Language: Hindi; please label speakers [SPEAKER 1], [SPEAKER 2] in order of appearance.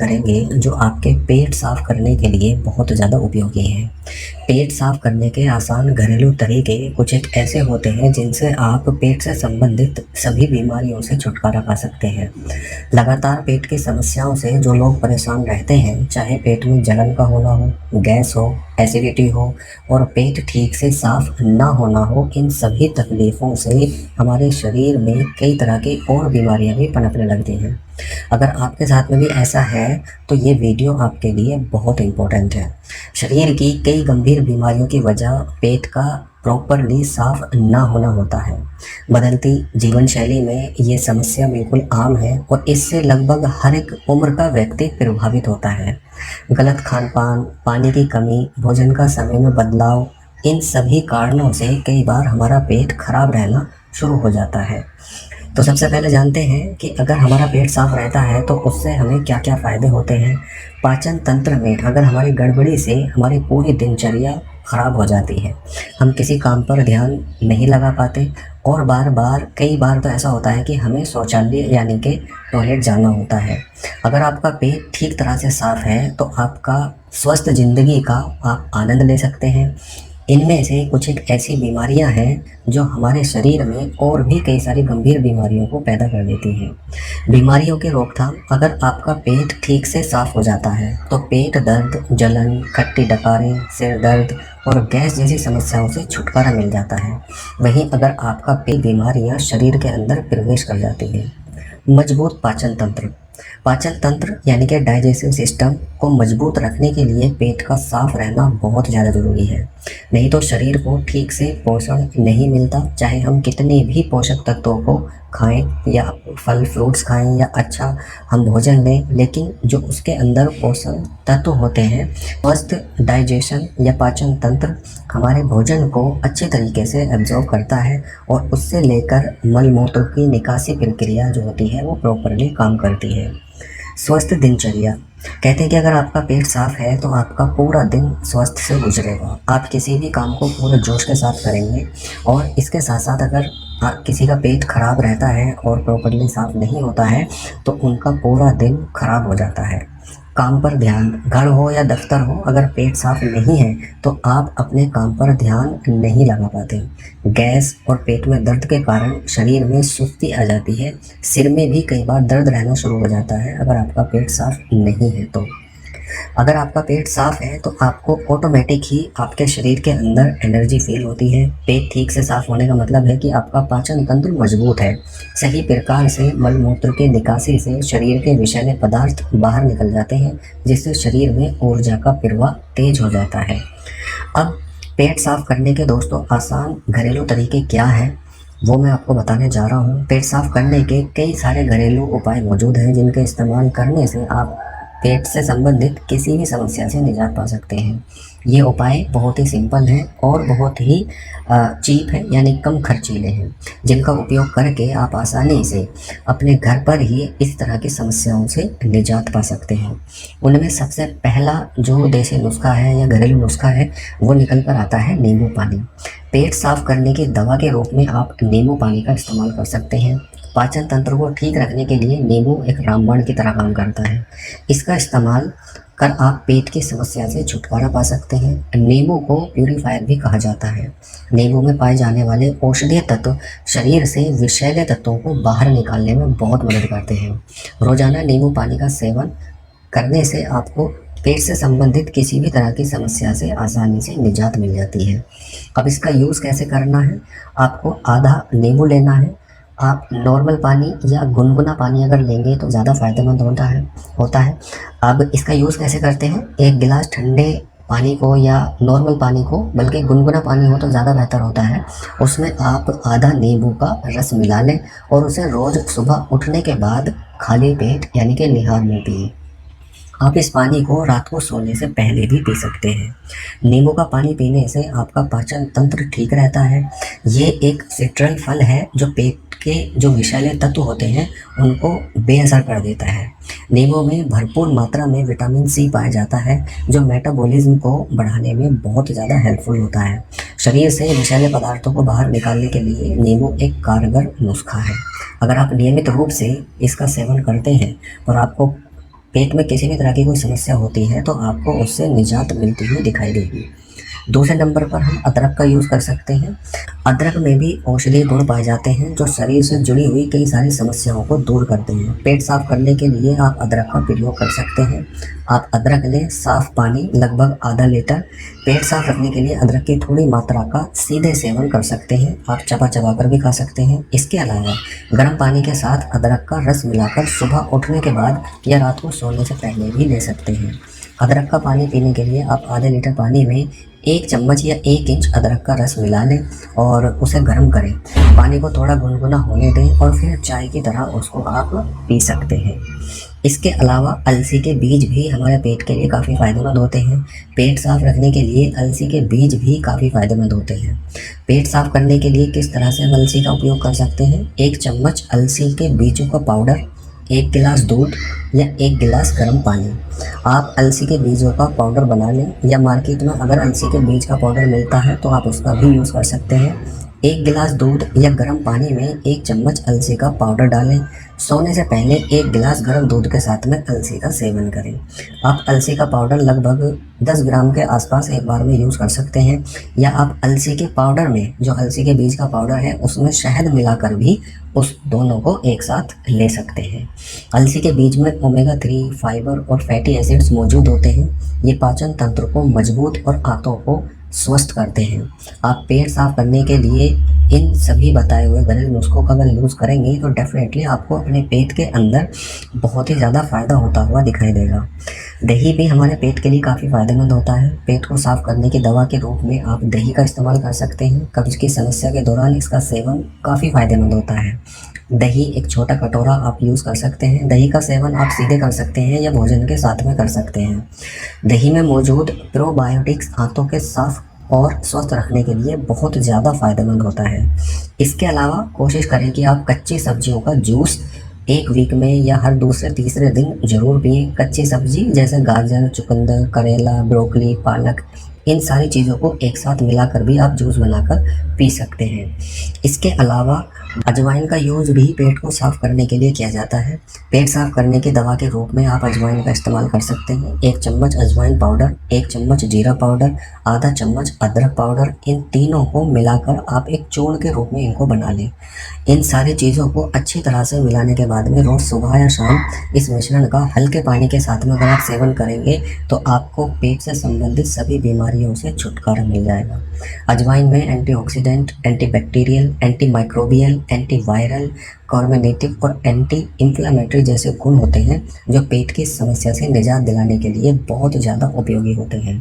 [SPEAKER 1] करेंगे जो आपके पेट साफ करने के लिए बहुत ज़्यादा उपयोगी हैं। पेट साफ करने के आसान घरेलू तरीके कुछ एक ऐसे होते हैं जिनसे आप पेट से संबंधित सभी बीमारियों से छुटकारा पा सकते हैं। लगातार पेट की समस्याओं से जो लोग परेशान रहते हैं, चाहे पेट में जलन का होना हो, गैस हो, एसिडिटी हो और पेट ठीक से साफ ना होना हो, इन सभी तकलीफ़ों से हमारे शरीर में कई तरह की और बीमारियां भी पनपने लगती हैं। अगर आपके साथ में भी ऐसा है तो ये वीडियो आपके लिए बहुत इम्पोर्टेंट है। शरीर की कई गंभीर बीमारियों की वजह पेट का प्रॉपरली साफ ना होना होता है। बदलती जीवन शैली में ये समस्या बिल्कुल आम है और इससे लगभग हर एक उम्र का व्यक्ति प्रभावित होता है। गलत खान पान, पानी की कमी, भोजन का समय में बदलाव, इन सभी कारणों से कई बार हमारा पेट खराब रहना शुरू हो जाता है। तो सबसे पहले जानते हैं कि अगर हमारा पेट साफ रहता है तो उससे हमें क्या क्या फ़ायदे होते हैं। पाचन तंत्र में अगर हमारी गड़बड़ी से हमारी पूरी दिनचर्या ख़राब हो जाती है, हम किसी काम पर ध्यान नहीं लगा पाते और कई बार तो ऐसा होता है कि हमें शौचालय यानी कि टॉयलेट जाना होता है। अगर आपका पेट ठीक तरह से साफ है तो आपका स्वस्थ ज़िंदगी का आप आनंद ले सकते हैं। इनमें से कुछ एक ऐसी बीमारियां हैं जो हमारे शरीर में और भी कई सारी गंभीर बीमारियों को पैदा कर देती हैं। बीमारियों की रोकथाम, अगर आपका पेट ठीक से साफ हो जाता है तो पेट दर्द, जलन, खट्टी डकारें, सिर दर्द और गैस जैसी समस्याओं से छुटकारा मिल जाता है। वहीं अगर आपका पेट बीमारियां शरीर के अंदर प्रवेश कर जाती हैं। मजबूत पाचन तंत्र यानी कि डाइजेस्टिव सिस्टम को मजबूत रखने के लिए पेट का साफ रहना बहुत ज़्यादा ज़रूरी है। नहीं तो शरीर को ठीक से पोषण नहीं मिलता, चाहे हम कितने भी पोषक तत्वों को खाएं या फल फ्रूट्स खाएं या अच्छा हम भोजन लें, लेकिन जो उसके अंदर पोषण तत्व होते हैं, स्वस्थ डाइजेशन या पाचन तंत्र हमारे भोजन को अच्छे तरीके से एब्जॉर्ब करता है और उससे लेकर मल मूत्र की निकासी प्रक्रिया जो होती है वो प्रॉपरली काम करती है। स्वस्थ दिनचर्या, कहते हैं कि अगर आपका पेट साफ है तो आपका पूरा दिन स्वस्थ से गुजरेगा। आप किसी भी काम को पूरे जोश के साथ करेंगे और इसके साथ साथ अगर किसी का पेट खराब रहता है और प्रॉपरली साफ नहीं होता है तो उनका पूरा दिन खराब हो जाता है। काम पर ध्यान, घर हो या दफ्तर हो, अगर पेट साफ नहीं है तो आप अपने काम पर ध्यान नहीं लगा पाते। गैस और पेट में दर्द के कारण शरीर में सुस्ती आ जाती है। सिर में भी कई बार दर्द रहना शुरू हो जाता है अगर आपका पेट साफ नहीं है तो। अगर आपका पेट साफ है तो आपको ऑटोमेटिक ही आपके शरीर के अंदर एनर्जी फील होती है। पेट ठीक से साफ होने का मतलब है कि आपका पाचन तंत्र मजबूत है। सही प्रकार से मल मूत्र की निकासी से शरीर के विषैले पदार्थ बाहर निकल जाते हैं, जिससे शरीर में ऊर्जा का प्रवाह तेज हो जाता है। अब पेट साफ करने के दोस्तों आसान घरेलू तरीके क्या हैं वो मैं आपको बताने जा रहा हूँ। पेट साफ करने के कई सारे घरेलू उपाय मौजूद हैं जिनके इस्तेमाल करने से आप पेट से संबंधित किसी भी समस्या से निजात पा सकते हैं। ये उपाय बहुत ही सिंपल हैं और बहुत ही चीप है यानी कम खर्चीले हैं, जिनका उपयोग करके आप आसानी से अपने घर पर ही इस तरह की समस्याओं से निजात पा सकते हैं। उनमें सबसे पहला जो देसी नुस्खा है या घरेलू नुस्खा है वो निकल कर आता है नींबू पानी। पेट साफ करने की दवा के रूप में आप नींबू पानी का इस्तेमाल कर सकते हैं। पाचन तंत्र को ठीक रखने के लिए नींबू एक रामबाण की तरह काम करता है। इसका इस्तेमाल कर आप पेट की समस्या से छुटकारा पा सकते हैं। नींबू को प्यूरीफायर भी कहा जाता है। नींबू में पाए जाने वाले औषधीय तत्व शरीर से विषैले तत्वों को बाहर निकालने में बहुत मदद करते हैं। रोजाना नींबू पानी का सेवन करने से आपको पेट से संबंधित किसी भी तरह की समस्या से आसानी से निजात मिल जाती है। अब इसका यूज़ कैसे करना है, आपको आधा नींबू लेना है। आप नॉर्मल पानी या गुनगुना पानी अगर लेंगे तो ज़्यादा फ़ायदेमंद होता है। अब इसका यूज़ कैसे करते हैं, एक गिलास ठंडे पानी को या नॉर्मल पानी को, बल्कि गुनगुना पानी हो तो ज़्यादा बेहतर होता है, उसमें आप आधा नींबू का रस मिला लें और उसे रोज़ सुबह उठने के बाद खाली पेट यानी कि निहार में पिए। आप इस पानी को रात को सोने से पहले भी पी सकते हैं। नींबू का पानी पीने से आपका पाचन तंत्र ठीक रहता है। ये एक सिट्रल फल है जो पेट के जो विषैले तत्व होते हैं उनको बेअसर कर देता है। नींबू में भरपूर मात्रा में विटामिन सी पाया जाता है जो मेटाबॉलिज्म को बढ़ाने में बहुत ज़्यादा हेल्पफुल होता है। शरीर से विषैले पदार्थों को बाहर निकालने के लिए नींबू एक कारगर नुस्खा है। अगर आप नियमित रूप से इसका सेवन करते हैं और आपको पेट में किसी भी तरह की कोई समस्या होती है तो आपको उससे निजात मिलती हुई दिखाई देगी। दूसरे नंबर पर हम अदरक का यूज़ कर सकते हैं। अदरक में भी औषधीय गुण पाए जाते हैं जो शरीर से जुड़ी हुई कई सारी समस्याओं को दूर करते हैं। पेट साफ करने के लिए आप अदरक का प्रयोग कर सकते हैं। आप अदरक लें, साफ पानी लगभग आधा लीटर। पेट साफ रखने के लिए अदरक की थोड़ी मात्रा का सीधे सेवन कर सकते हैं। आप चबा चबा कर भी खा सकते हैं। इसके अलावा गर्म पानी के साथ अदरक का रस मिलाकर सुबह उठने के बाद या रात को सोने से पहले भी ले सकते हैं। अदरक का पानी पीने के लिए आप आधे लीटर पानी में 1 चम्मच या 1 इंच अदरक का रस मिला लें और उसे गर्म करें। पानी को थोड़ा गुनगुना होने दें और फिर चाय की तरह उसको आप पी सकते हैं। इसके अलावा अलसी के बीज भी हमारे पेट के लिए काफ़ी फ़ायदेमंद होते हैं। पेट साफ़ रखने के लिए अलसी के बीज भी काफ़ी फ़ायदेमंद होते हैं। पेट साफ़ करने के लिए किस तरह से हम अलसी का उपयोग कर सकते हैं? 1 चम्मच अलसी के बीजों का पाउडर, 1 गिलास दूध या 1 गिलास गर्म पानी। आप अलसी के बीजों का पाउडर बना लें या मार्केट में अगर अलसी के बीज का पाउडर मिलता है तो आप उसका भी यूज़ कर सकते हैं। 1 गिलास दूध या गर्म पानी में 1 चम्मच अलसी का पाउडर डालें। सोने से पहले 1 गिलास गर्म दूध के साथ में अलसी का सेवन करें। आप अलसी का पाउडर लगभग 10 ग्राम के आसपास एक बार में यूज़ कर सकते हैं या आप अलसी के पाउडर में जो अलसी के बीज का पाउडर है उसमें शहद मिलाकर भी उस दोनों को एक साथ ले सकते हैं। अलसी के बीज में ओमेगा 3, फाइबर और फैटी एसिड्स मौजूद होते हैं। ये पाचन तंत्र को मजबूत और आंतों को स्वस्थ करते हैं। आप पेट साफ करने के लिए इन सभी बताए हुए घरेलू नुस्खों का अगर यूज़ करेंगे तो डेफिनेटली आपको अपने पेट के अंदर बहुत ही ज़्यादा फ़ायदा होता हुआ दिखाई देगा। दही भी हमारे पेट के लिए काफ़ी फ़ायदेमंद होता है। पेट को साफ़ करने की दवा के रूप में आप दही का इस्तेमाल कर सकते हैं। कब्ज़ की समस्या के दौरान इसका सेवन काफ़ी फ़ायदेमंद होता है। दही एक छोटा कटोरा आप यूज़ कर सकते हैं। दही का सेवन आप सीधे कर सकते हैं या भोजन के साथ में कर सकते हैं। दही में मौजूद प्रोबायोटिक्स आंतों के साफ और स्वस्थ रखने के लिए बहुत ज़्यादा फ़ायदेमंद होता है। इसके अलावा कोशिश करें कि आप कच्ची सब्जियों का जूस 1 वीक में या हर दूसरे तीसरे दिन ज़रूर पिएं। कच्ची सब्जी जैसे गाजर, चुकंदर, करेला, ब्रोकली, पालक, इन सारी चीज़ों को एक साथ मिलाकर भी आप जूस बनाकर पी सकते हैं। इसके अलावा अजवाइन का यूज़ भी पेट को साफ़ करने के लिए किया जाता है। पेट साफ़ करने की दवा के रूप में आप अजवाइन का इस्तेमाल कर सकते हैं। 1 चम्मच अजवाइन पाउडर, 1 चम्मच जीरा पाउडर, आधा चम्मच अदरक पाउडर, इन तीनों को मिलाकर आप एक चूर्ण के रूप में इनको बना लें। इन सारी चीज़ों को अच्छी तरह से मिलाने के बाद में रोज़ सुबह या शाम इस मिश्रण का हल्के पानी के साथ में अगर आप सेवन करेंगे तो आपको पेट से संबंधित सभी बीमारियों से छुटकारा मिल जाएगा। अजवाइन में एंटीऑक्सीडेंट, एंटीबैक्टीरियल, एंटीमाइक्रोबियल, एंटीवायरल, कार्बोनेटिव और एंटी इंफ्लेमेटरी जैसे गुण होते हैं जो पेट की समस्या से निजात दिलाने के लिए बहुत ज़्यादा उपयोगी होते हैं।